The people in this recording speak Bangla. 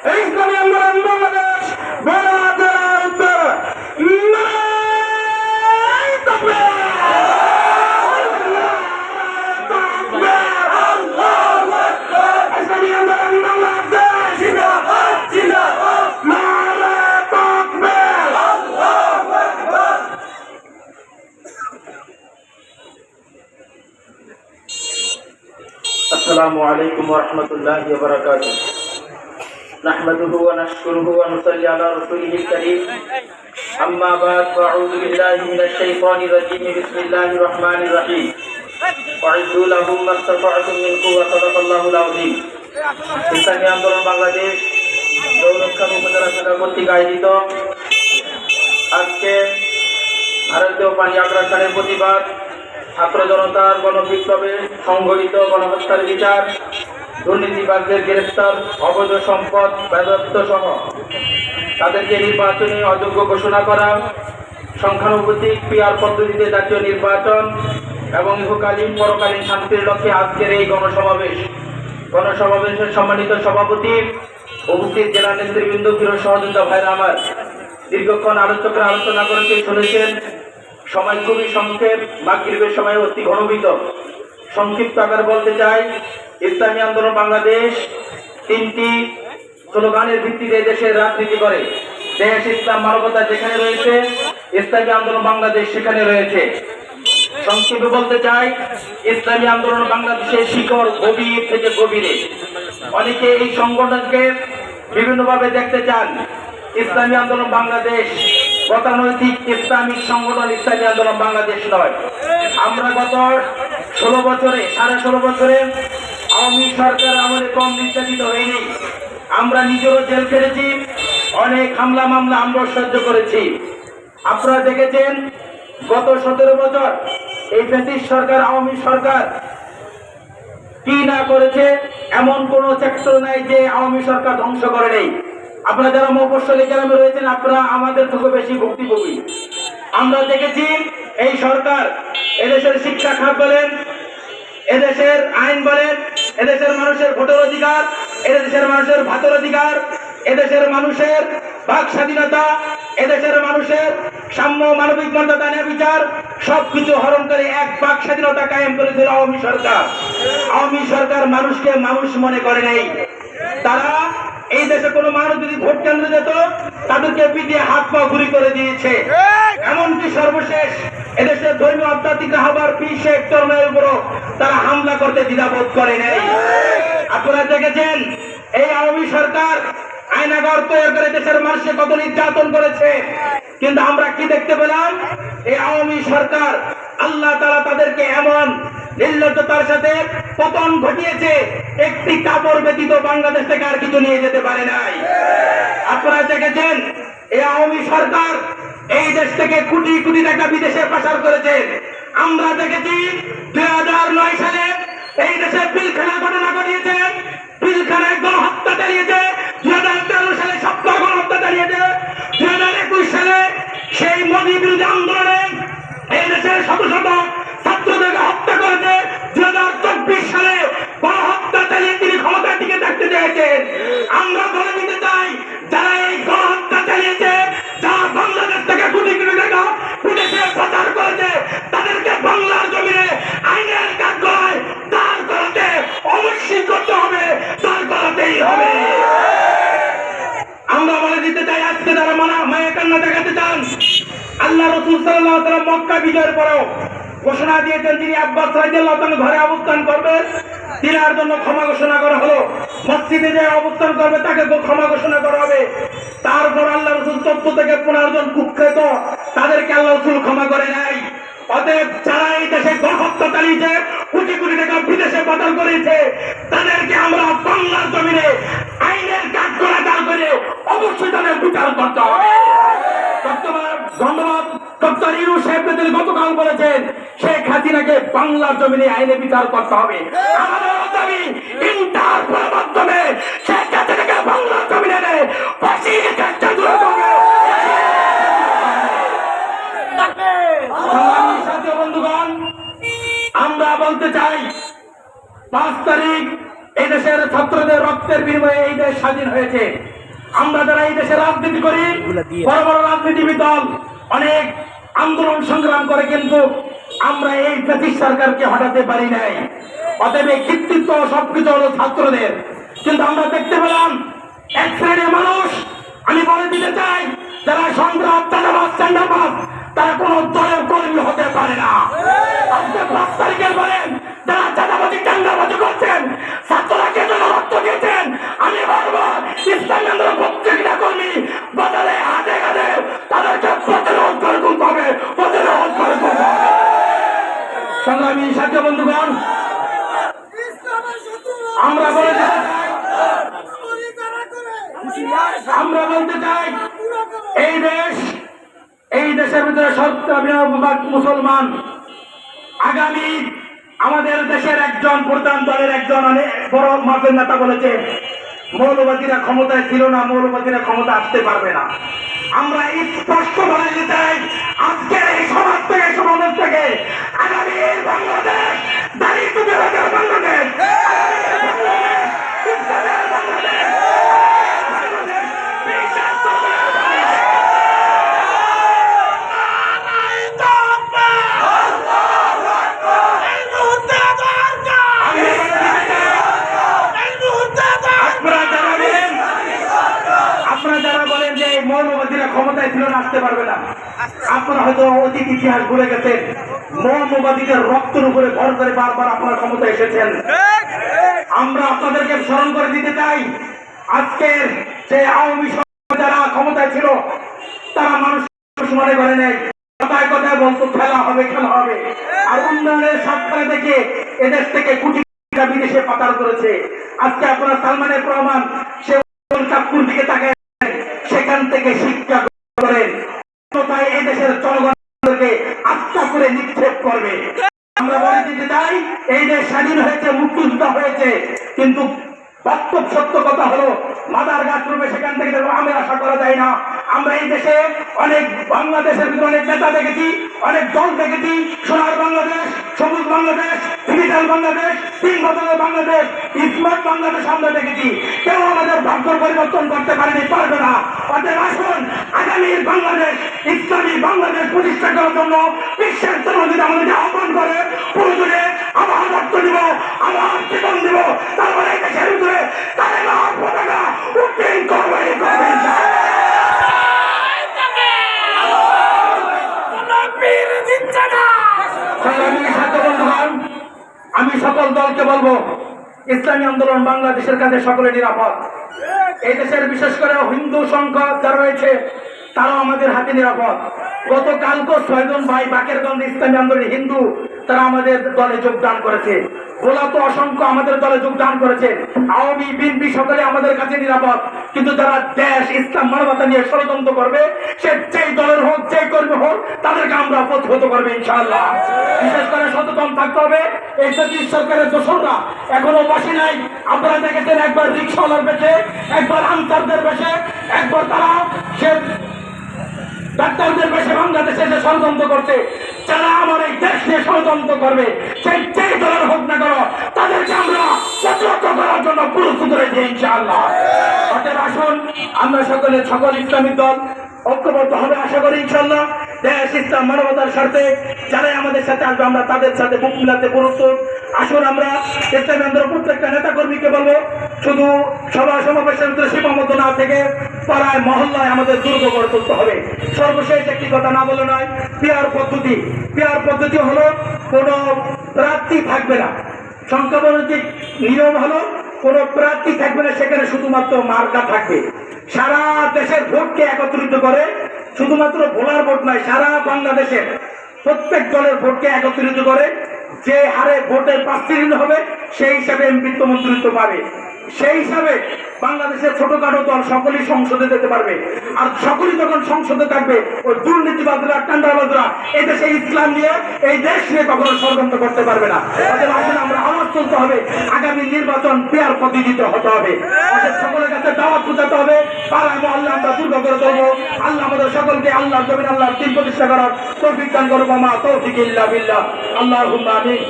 ইসলামী আন্দোলন বাংলাদেশ বেলা জেলার উত্তর ইসলামী আন্দোলন বাংলাদেশ জিন্দাবাদ জিন্দাবাদ নারে তাকবীর আল্লাহু আকবার। আসসালামু আলাইকুম ওয়া রাহমাতুল্লাহি ওয়া বারাকাতুহু। نحمده ونشكره ونصلي على رسوله الكريم أما بعد فأعوذ بالله من الشيطان الرجيم بسم الله الرحمن الرحيم وأعدوا لهم ما استطعتم من قوة صدق الله العظيم। ইসলামী আন্দোলন বাংলাদেশ দৌলতখান উপজেলা শাখা কর্তৃক আয়োজিত আজকে ভারতীয় পানি আগ্রাসনের প্রতিবাদ, ছাত্র জনতার গণবিপ্লবে সংঘটিত গণহত্যার বিচার, দুর্নীতিবাজদের গ্রেফতার, অবৈধ সম্পদ বাজেয়াপ্ত সহ তাদেরকে নির্বাচনে অযোগ্য ঘোষণা করা, সংখ্যানুপাতিক পিআর পদ্ধতিতে জাতীয় নির্বাচন এবং ইহকালীন পরকালীন শান্তির লক্ষ্যে আজকের এই গণসমাবেশের সম্মানিত সভাপতি, উপস্থিত জেলা নেতৃবৃন্দ, প্রিয় সহযোদ্ধা ভাইরা আমার, দীর্ঘক্ষণ আলোচকরা আলোচনা করেছে, শুনেছেন। সময় খুবই সংক্ষেপ, মাগরিবের সময় অতি ঘনীভূত। সংক্ষিপ্ত আকারে বলতে চাই, ইসলামী আন্দোলন বাংলাদেশ তিনটি স্লোগানের ভিত্তিতে দেশের রাজনীতি করে। দেশ, ইসলাম, মানবতা যেখানে রয়েছে, ইসলামী আন্দোলন বাংলাদেশ সেখানে রয়েছে। সংক্ষেপে বলতে চাই, ইসলামী আন্দোলন বাংলাদেশের শিকড় গভীর থেকে গভীরে। অনেকে এই সংগঠনকে বিভিন্নভাবে দেখতে চান। ইসলামী আন্দোলন বাংলাদেশ গতানৈতিক ইসলামিক সংগঠন, ইসলামী আন্দোলন বাংলাদেশ নয়। আমরা গত 16 বছরে আওয়ামী সরকার আমলে কম নির্যাতিত হয়নি। আমরা নিজেও জেল খেটেছি, অনেক হামলা মামলা আমরা সহ্য করেছি। আপনারা দেখেছেন গত 17 বছর এই ফ্যাসিস্ট সরকার, আওয়ামী সরকার কি না করেছে, এমন কোন সেক্টর নাই যে আওয়ামী সরকার ধ্বংস করে নেই। আপনারা যারা মফস্বলী গ্রামে রয়েছেন, আপনারা আমাদের থেকে বেশি ভুক্তভোগী। আমরা দেখেছি এই সরকার এদেশের শিক্ষা খাত বলেন, এদেশের আইন বলেন, এদেশের মানুষের ভোটের অধিকার, এদেশের মানুষের ভাতের অধিকার, এদেশের মানুষের বাক স্বাধীনতা, এদেশের মানুষের সাম্য, মানবিক মর্যাদা, ন্যায় বিচার সবকিছু হরণ করে এক বাক স্বাধীনতা কায়েম করেছিল আওয়ামী সরকার। আওয়ামী সরকার মানুষকে মানুষ মনে করে নেই। তারা এই দেশে কোনো মানুষ যদি ভোট কেন্দ্রে যেত, তাদেরকে পিটিয়ে হাত পা গুলি করে দিয়েছে। এমনকি সর্বশেষ এদেশের ধর্মীয় আধ্যাত্মিক রাহবার পীর শেখ চরমের উপরও তারা হামলা করতে দ্বিধাবোধ করে নেই। আপনারা দেখেছেন এই আওয়ামী সরকার আয়নাঘর তৈরি করে দেশের মানুষকে কত নির্যাতন করেছে। কিন্তু আমরা কি দেখতে পেলাম? এই আওয়ামী সরকার, আল্লাহ তাআলা তাদেরকে এমন নির্লজ্জতার সাথে পতন ঘটিয়েছে, একটি কাপড় ব্যতীত বাংলাদেশ থেকে আর কিছু নিয়ে যেতে পারে নাই। আপনারা দেখেছেন এই আওয়ামী সরকার এই দেশ থেকে কোটি কোটি টাকা বিদেশে পাচার করেছে। আমরা দেখেছি 2009 সালে এই দেশে পিলখানা ঘটনা ঘটিয়েছে, পিলখানায় গণহত্যা চালিয়েছে। 2013 সালে সপ্তাহ গণহত্যা চালিয়েছে। 2021 সালে সেই মোদী বিরোধী আন্দোলনে এই দেশের শত শত ছাত্রদেরকে হত্যা করেছে। 2024 সালে গণহত্যা চালিয়ে তিনি ক্ষমতার দিকে থাকতে চেয়েছেন। আমরা বলে দিতে চাই, যারা এই গণহত্যা চালিয়েছে, যারা বাংলাদেশ থেকে কোটি কোটি টাকা বিদেশে পাচার করেছে, তাদেরকে বাংলার জমিনে আইনের কাঠগড়ায় দাঁড় করাতে অবশ্যই করতে হবে, দাঁড় করাতেই হবে। আমরা বলে দিতে চাই, আজকে যারা মায়া কান্না দেখাতে চান, আল্লাহ রাসূল সাল্লাল্লাহু আলাইহি ওয়াসাল্লাম মক্কা বিজয়ের পরেও ঘোষণা দিয়েছেন তিনি আব্বাস রাদিয়াল্লাহু তাআলা ঘরে অবস্থান করবেন, তিনার জন্য ক্ষমা ঘোষণা করা হলো। মসজিদে যে অবস্থান করবে তাকে ক্ষমা ঘোষণা করা হবে। তারপর আল্লাহ রাসূল 14 থেকে 15 জন কুখ্যাত, তাদেরকে আল্লাহ রাসূল ক্ষমা করে নাই। অতএব যারা এই দেশে গণহত্যা চালিয়েছে, কোটি কোটি টাকা বিদেশে পাচার করেছে, তাদেরকে আমরা বাংলার জমিনে আইনের কাঠগড়ায় দাঁড় করে অবশ্যই তাদের বিচার করতে হবে। ধন্যবাদ। ডক্টর ইউনূস সাহেব গতকাল বলেছেন শেখ হাসিনাকে বাংলার জমিনে আইনে বিচার করতে হবে। আমাদের দাবি ইন্টারপোলের মাধ্যমে শেখ হাসিনাকে বাংলার জমিনে ফাঁসির কাজটা দূর করবে। বন্ধুগণ, আমরা বলতে চাই 5 তারিখ এই দেশের ছাত্রদের রক্তের বিনিময়ে এই দেশ স্বাধীন হয়েছে। হয়েছে। আমরা যারা এই দেশে রাজনীতি করি, বড় বড় রাজনীতিবিদ দল অনেক আন্দোলন সংগ্রাম করে, কিন্তু আমরা এই ব্রিটিশ সরকারকে হটাতে পারি নাই। অতএব এই কৃতিত্ব সবকিছু হলো ছাত্রদের। কিন্তু আমরা দেখতে পেলাম এক শ্রেণীর মানুষ, আমি বলে দিতে চাই, যারা সংগ্রাম চাঁদাবাজ তারা কোন দলের কর্মী হতে পারে না। আজকে 5 তারিখের বলেন যারা চাঁদাবাজি চাঁদাবাজি করছেন, ছাত্ররা কে জন্য রক্ত দিয়েছেন, আমি বলবো ইসলামী আন্দোলন প্রত্যেকটা কর্মী বাজারে হাতে হাতে তাদেরকে প্রতিরোধ করে তুলতে হবে, প্রতিরোধ করে তুলতে হবে। সংগ্রামী সাথী বন্ধুগণ, আমরা বলতে চাই এই দেশের ভিতরে 70% মুসলমান। আগামী আমাদের দেশের একজন প্রধান দলের একজন অনেক বড় মাপের নেতা বলেছে, মৌলবাদীরা ক্ষমতায় ছিল না, মৌলবাদীরা ক্ষমতা আসতে পারবে না। আমরা স্পষ্ট বলে দিতে চাই, আজকের এই সমাজ থেকে সমাজ থেকে আগামী বাংলাদেশ দাঁড়িয়ে বাংলাদেশ মৌলবাদীরা ক্ষমতায় ছিল না, আসতে পারবে না। আপনারা হয়তো অতীত ইতিহাস ভুলে গেছেন, মৌলবাদীদের রক্তের উপরে ভর করে বারবার আপনারা ক্ষমতায় এসেছেন। আমরা আপনাদেরকে স্মরণ করে দিতে চাই, আজকের যে আওয়ামী সরকার যারা ক্ষমতায় ছিল তারা মানুষ মনে করে নেই, কথায় কথায় বলতো খেলা হবে খেলা হবে, আর উন্নয়নের সরকারে দেখে এদেশ থেকে কোটি টাকা বিদেশে পাচার করেছে। আজকে আপনারা সালমানের প্রমাণ, সে চাঁদপুর দিকে তাকে সেখান থেকে শিক্ষা করেন, তাই এই দেশের জনগণকে আস্থা করে নিক্ষেপ করবে। আমরা বলে দিতে চাই, এই দেশ স্বাধীন হয়েছে, মুক্তিযুদ্ধ হয়েছে, কিন্তু বাস্তব সত্য কথা হলো মাদার গাছ রূপে সেখান থেকে আমি আশা করা যায় না। আমরা এই দেশে অনেক বাংলাদেশের ভিতরে অনেক নেতা দেখেছি, অনেক দল দেখেছি, সোনার বাংলাদেশ, সবুজ বাংলাদেশ, ডিজিটাল বাংলাদেশ, 3 বছরের বাংলাদেশ, স্মার্ট বাংলাদেশ আমরা দেখেছি। কেউ আমাদের ভাগ্য পরিবর্তন করতে পারেনি, পারবে না। অতএব আসুন, আগামী বাংলাদেশ ইসলামী বাংলাদেশ প্রতিষ্ঠা করার জন্য বিশ্বের জনগণ আমাদের আহ্বান করে, প্রয়োজনে আমার রক্ত দিব, আমার জীবন দিব, তারপরে এই দেশের ভিতরে কালেমা পতাকা উত্তীর্ণ করবে। আমি সকল দলকে বলবো, ইসলামী আন্দোলন বাংলাদেশের কাছে সকলে নিরাপদ। এই দেশের বিশেষ করে হিন্দু সংখ্যা যারা রয়েছে তারাও আমাদের হাতে নিরাপদ। গতকালকে 6 জন ভাই বাকেরগঞ্জ ইসলামী আন্দোলনের হিন্দু তারা আমাদের দলে যোগদান করেছে। ওরা তো অসংখ্য আমাদের দলে যোগদান করেছে। আওয়ামী বিএনপি সকলে আমাদের কাছে নিরাপদ, কিন্তু যারা দেশ ইসলাম মানবতা নিয়ে ষড়যন্ত্র করবে, সে যেই দলের হোক যেই কর্মী হোক তাদেরকে আমরা প্রতিহত করবে ইনশাআল্লাহ। বিশেষ করে সচেতন থাকতে হবে। এই ব্রিটিশ সরকারের দোসররা এখনো বসে নাই। আপনারা দেখেছেন একবার রিক্সাওয়ালার বেশে, একবার আনসারদের বেশে, একবার তারা সে ডাক্তারদের বেশে বাংলাদেশে এসে ষড়যন্ত্র করছে। যারা আমার এই দেশ নিয়ে ষড়যন্ত্র করবে, সেই যেই দলের হোক না করো, তাদেরকে আমরা প্রতিহত করার জন্য প্রস্তুত রয়েছে ইনশাআল্লাহ। অতএব আসুন, আমরা সকল ইসলামিক দল ঐক্যবদ্ধ হবে আশা করি ইনশাআল্লাহ। দেশ ইসলাম মানবতার স্বার্থে যারাই আমাদের সাথে আসবে আমরা তাদের সাথে বুক মিলাতে প্রস্তুত। আসুন, আমরা ইসলামী আন্দোলন প্রত্যেকটা নেতা কর্মীকে বলবো, শুধু সভা সমাবেশের ভিতরে সীমাবদ্ধ না থেকে পাড়ায় মহল্লায় আমাদের দুর্গ গড়ে তুলতে হবে। সর্বশেষ একটি কথা না বলে নয়, পিয়ার পদ্ধতি হলো কোনো প্রার্থী থাকবে না। সংখ্যাগরিষ্ঠ নিয়ম হলো কোনো প্রার্থী থাকবে না, সেখানে শুধুমাত্র মার্কা থাকবে। সারা দেশের ভোটকে একত্রিত করে, শুধুমাত্র ভোলার ভোট নয়, সারা বাংলাদেশের প্রত্যেক দলের ভোটকে একত্রিত করে যে হারে ভোটের প্রার্থী হবে সেই হিসাবে এমপিত্ব মন্ত্রিত্ব পাবে। সেই হিসাবে বাংলাদেশের ছোটখাটো দল সকলেই সংসদে যেতে পারবে। আর সকলেই যখন সংসদে থাকবে, ওই দুর্নীতিবাদরা টেন্ডারবাজরা এই দেশে ইসলাম নিয়ে এই দেশ নিয়ে কখনো ষড়যন্ত্র করতে পারবে না। আসলে আমরা আওয়াজ তুলতে হবে, আগামী নির্বাচন পেয়ার পদ্ধতিতে হতে হবে। সকলের কাছে দাওয়াত পৌঁছাতে হবে, পাড়ায় মহল্লা আমরা দুর্গ করে তুলবো। আল্লাহ আমাদের সকলকে আল্লাহ জমিন আল্লাহর দিন প্রতিষ্ঠা করার তৌফিক দান করবো। মা তৌফিক ইল্লা বিল্লাহ। আল্লাহুম্মা আমিন।